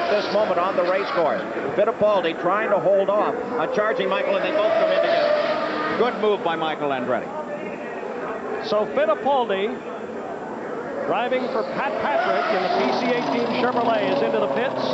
at this moment on the race course. Fittipaldi trying to hold off on charging Michael, and they both come in together. Good move by Michael Andretti. So Fittipaldi, driving for Pat Patrick in the PCA Team Chevrolet, is into the pits.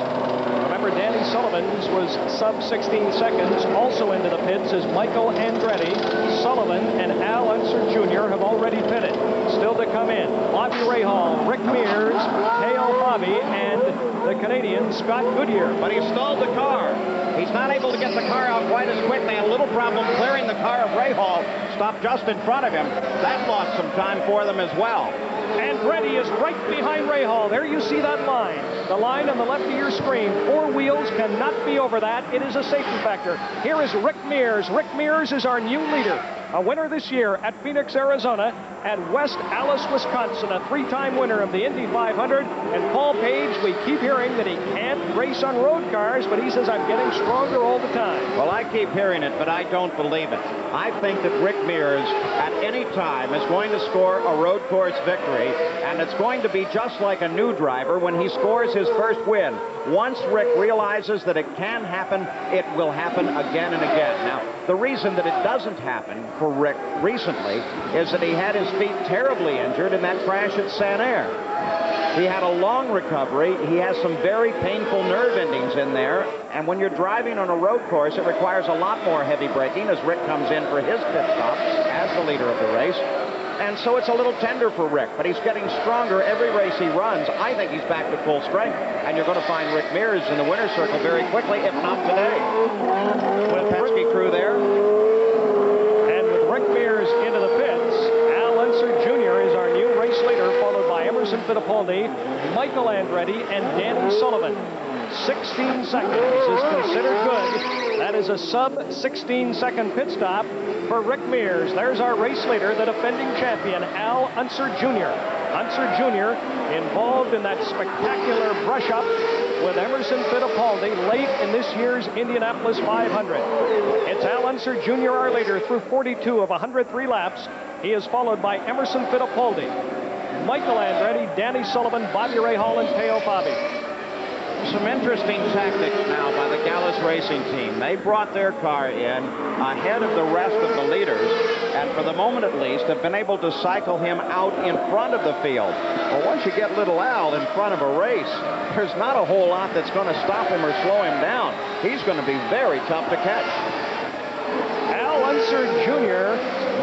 Remember, Danny Sullivan's was sub 16 seconds. Also into the pits is Michael Andretti. Sullivan and Al Unser Jr. have already pitted. Still to come in, Bobby Rahal, Rick Mears, Teo Bobby, and the Canadian Scott Goodyear. But he stalled the car. He's not able to get the car out quite as quick. They had a little problem clearing the car of Rahal. Stopped just in front of him. That lost some time for them as well. Andretti is right behind Rahal. There you see that line. The line on the left of your screen. Four wheels cannot be over that. It is a safety factor. Here is Rick Mears. Rick Mears is our new leader. A winner this year at Phoenix, Arizona, at West Allis, Wisconsin, a three-time winner of the Indy 500. And Paul Page, we keep hearing that he can't race on road cars, but he says, I'm getting stronger all the time. Well, I keep hearing it, but I don't believe it. I think that Rick Mears, at any time, is going to score a road course victory, and it's going to be just like a new driver when he scores his first win. Once Rick realizes that it can happen, it will happen again and again. Now, the reason that it doesn't happen for Rick recently is that he had his feet terribly injured in that crash at San Air. He had a long recovery. He has some very painful nerve endings in there. And when you're driving on a road course, it requires a lot more heavy braking as Rick comes in for his pit stop as the leader of the race. And so it's a little tender for Rick, but he's getting stronger every race he runs. I think he's back to full strength. And you're going to find Rick Mears in the winner's circle very quickly, if not today. With Penske crew there. And with Rick Mears into the pits, Al Unser Jr. is our new race leader, followed by Emerson Fittipaldi, Michael Andretti, and Danny Sullivan. 16 seconds is considered good. That is a sub 16-second pit stop for Rick Mears. There's our race leader, the defending champion, Al Unser Jr. Unser Jr. involved in that spectacular brush-up with Emerson Fittipaldi late in this year's Indianapolis 500. It's Al Unser Jr., our leader, through 42 of 103 laps. He is followed by Emerson Fittipaldi, Michael Andretti, Danny Sullivan, Bobby Rahal, and Teo Bobby. Some interesting tactics now by the Gallus Racing team. They brought their car in ahead of the rest of the leaders, and for the moment at least have been able to cycle him out in front of the field. Well, once you get little Al in front of a race, there's not a whole lot that's going to stop him or slow him down. He's going to be very tough to catch. Al Unser Jr.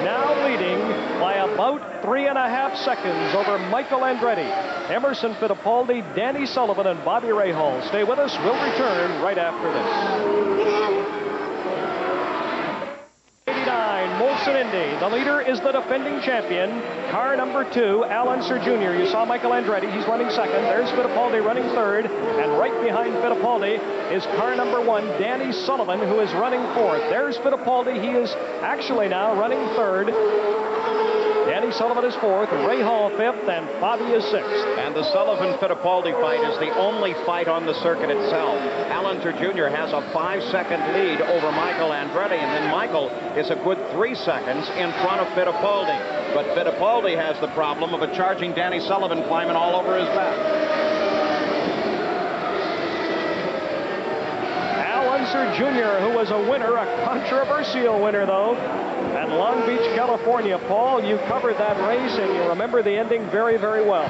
now leading by about 3.5 seconds over Michael Andretti, Emerson Fittipaldi, Danny Sullivan, and Bobby Rahal. Stay with us. We'll return right after this. 89, Molson Indy. The leader is the defending champion. Car number 2, Al Unser Jr. You saw Michael Andretti. He's running second. There's Fittipaldi running third. And right behind Fittipaldi is car number 1, Danny Sullivan, who is running fourth. There's Fittipaldi. He is actually now running third. Danny Sullivan is fourth, Rahal fifth, and Bobby is sixth. And the Sullivan-Fittipaldi fight is the only fight on the circuit itself. Al Unser Jr. has a 5-second lead over Michael Andretti, and then Michael is a good 3 seconds in front of Fittipaldi. But Fittipaldi has the problem of a charging Danny Sullivan climbing all over his back. Al Unser Jr., who was a winner, a controversial winner, though, at Long Beach, California. Paul, you covered that race, and you remember the ending very, very well.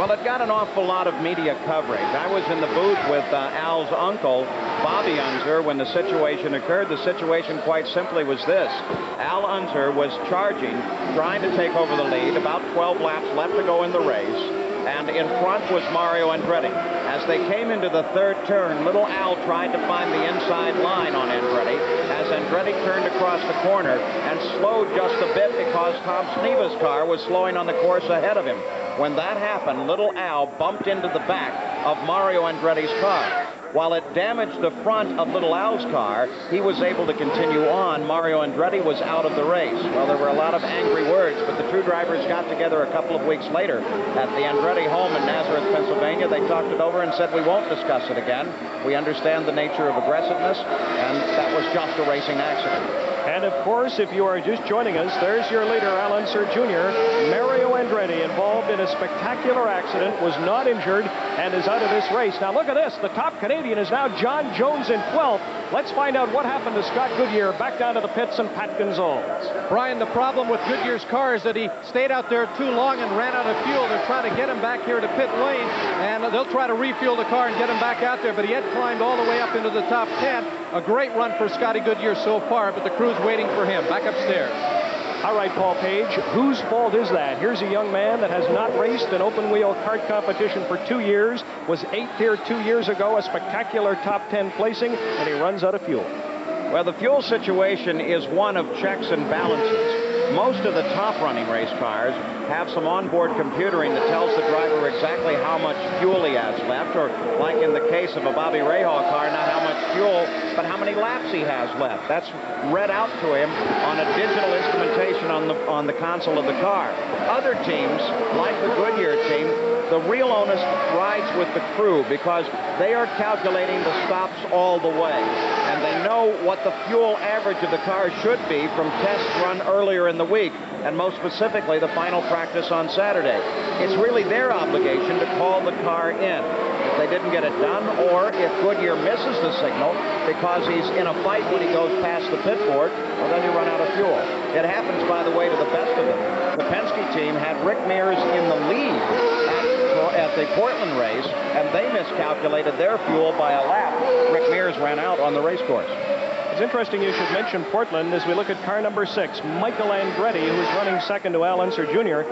Well, it got an awful lot of media coverage. I was in the booth with Al's uncle, Bobby Unser, when the situation occurred. The situation, quite simply, was this. Al Unser was charging, trying to take over the lead, about 12 laps left to go in the race, and in front was Mario Andretti. As they came into the third turn, little Al tried to find the inside line on Andretti as Andretti turned across the corner and slowed just a bit because Tom Sneva's car was slowing on the course ahead of him. When that happened, little Al bumped into the back of Mario Andretti's car. While it damaged the front of little Al's car, he was able to continue on. Mario Andretti was out of the race. Well, there were a lot of angry words, but the two drivers got together a couple of weeks later at the Andretti home in Nazareth, Pennsylvania. They talked it over and said, we won't discuss it again. We understand the nature of aggressiveness, and that was just a racing accident. And of course, if you are just joining us, there's your leader, Al Unser Jr. Mario Andretti, involved in a spectacular accident, was not injured, and is out of this race. Now look at this. The top Canadian is now John Jones in 12th. Let's find out what happened to Scott Goodyear. Back down to the pits and Pat Gonzalez. Brian, the problem with Goodyear's car is that he stayed out there too long and ran out of fuel. They're trying to get him back here to pit lane, and they'll try to refuel the car and get him back out there, but he had climbed all the way up into the top 10. A great run for Scotty Goodyear so far, but the crew's waiting for him. Back upstairs. All right, Paul Page, whose fault is that? Here's a young man that has not raced an open-wheel kart competition for 2 years, was 8th here 2 years ago, a spectacular top 10 placing, and he runs out of fuel. Well, the fuel situation is one of checks and balances. Most of the top-running race cars have some onboard computering that tells the driver exactly how much fuel he has left, or like in the case of a Bobby Rahal car, not how much fuel, but how many laps he has left. That's read out to him on a digital instrumentation on the console of the car. Other teams, like the Goodyear team, the real onus rides with the crew because they are calculating the stops all the way. And they know what the fuel average of the car should be from tests run earlier in the week, and most specifically the final practice on Saturday. It's really their obligation to call the car in. If they didn't get it done, or if Goodyear misses the signal because he's in a fight when he goes past the pit board, well, then you run out of fuel. It happens, by the way, to the best of them. The Penske team had Rick Mears in the lead at the Portland race, and they miscalculated their fuel by a lap. Rick Mears ran out on the race course. It's interesting you should mention Portland as we look at car number 6, Michael Andretti, who is running second to Al Unser Jr.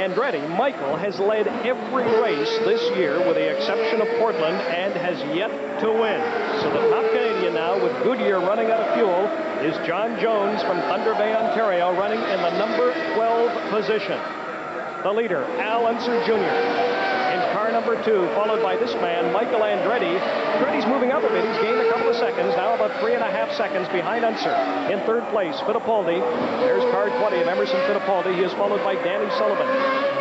Andretti, Michael, has led every race this year with the exception of Portland and has yet to win. So the top Canadian now with Goodyear running out of fuel is John Jones from Thunder Bay, Ontario, running in the number 12 position. The leader, Al Unser Jr. in car number 2, followed by this man, Michael Andretti. Andretti's moving up a bit. He's gained a couple of seconds, now about 3.5 seconds behind Unser. In third place, Fittipaldi. There's car 20 of Emerson Fittipaldi. He is followed by Danny Sullivan.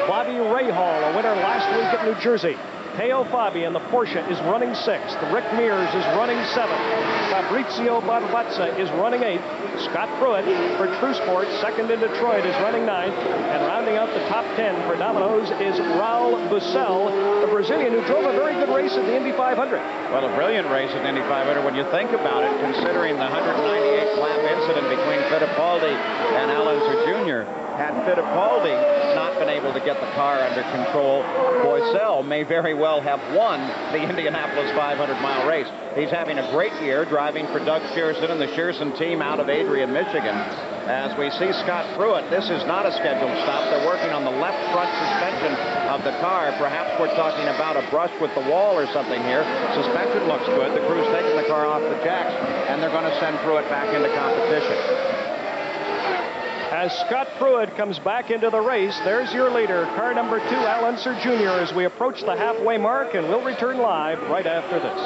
Bobby Rahal, a winner last week at New Jersey. Teo Fabi in the Porsche is running 6th. Rick Mears is running 7th. Fabrizio Barbatza is running 8th. Scott Pruitt for True Sports, second in Detroit, is running 9th. And rounding out the top 10 for Domino's is Raul Bussell, the Brazilian who drove a very good race at the Indy 500. Well, a brilliant race at the Indy 500 when you think about it, considering the 198th lap incident between Fittipaldi and Al Unser Jr. Had Fittipaldi not been able to get the car under control, Bussell may very well have won the Indianapolis 500-mile race. He's having a great year driving for Doug Shearson and the Shearson team out of Adrian, Michigan. As we see Scott Pruitt, this is not a scheduled stop. They're working on the left front suspension of the car. Perhaps we're talking about a brush with the wall or something here. Suspension looks good. The crew's taking the car off the jacks, and they're going to send Pruitt back into competition. As Scott Pruitt comes back into the race, there's your leader, car number 2, Al Unser Jr., as we approach the halfway mark, and we'll return live right after this.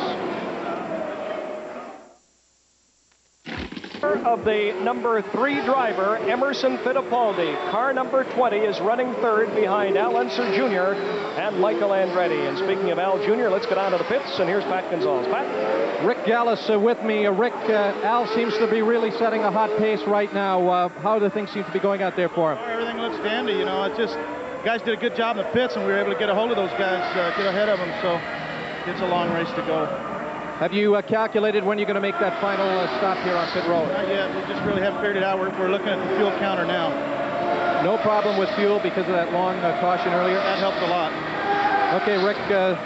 Of the number 3 driver, Emerson Fittipaldi. Car number 20 is running 3rd behind Al Unser Jr. and Michael Andretti. And speaking of Al Jr., let's get on to the pits, and here's Pat Gonzalez. Pat? Rick Gallis with me. Rick, Al seems to be really setting a hot pace right now. How do things seem to be going out there for him? Oh, everything looks dandy. You know, it's just, guys did a good job in the pits, and we were able to get a hold of those guys, get ahead of them. So it's a long race to go. Have you calculated when you're going to make that final stop here on pit road? Not yet. We just really haven't figured it out. We're looking at the fuel counter now. No problem with fuel because of that long caution earlier? That helped a lot. Okay, Rick,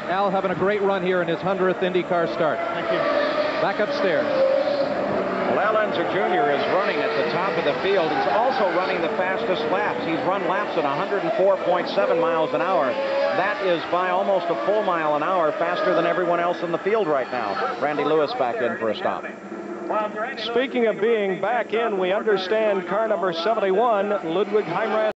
Al having a great run here in his 100th IndyCar start. Thank you. Back upstairs. Well, Al Unser Jr. is running at the top of the field. He's also running the fastest laps. He's run laps at 104.7 miles an hour. That is by almost a full mile an hour faster than everyone else in the field right now. Randy Lewis back in for a stop. Speaking of being back in, we understand car number 71, Ludwig Heimrat.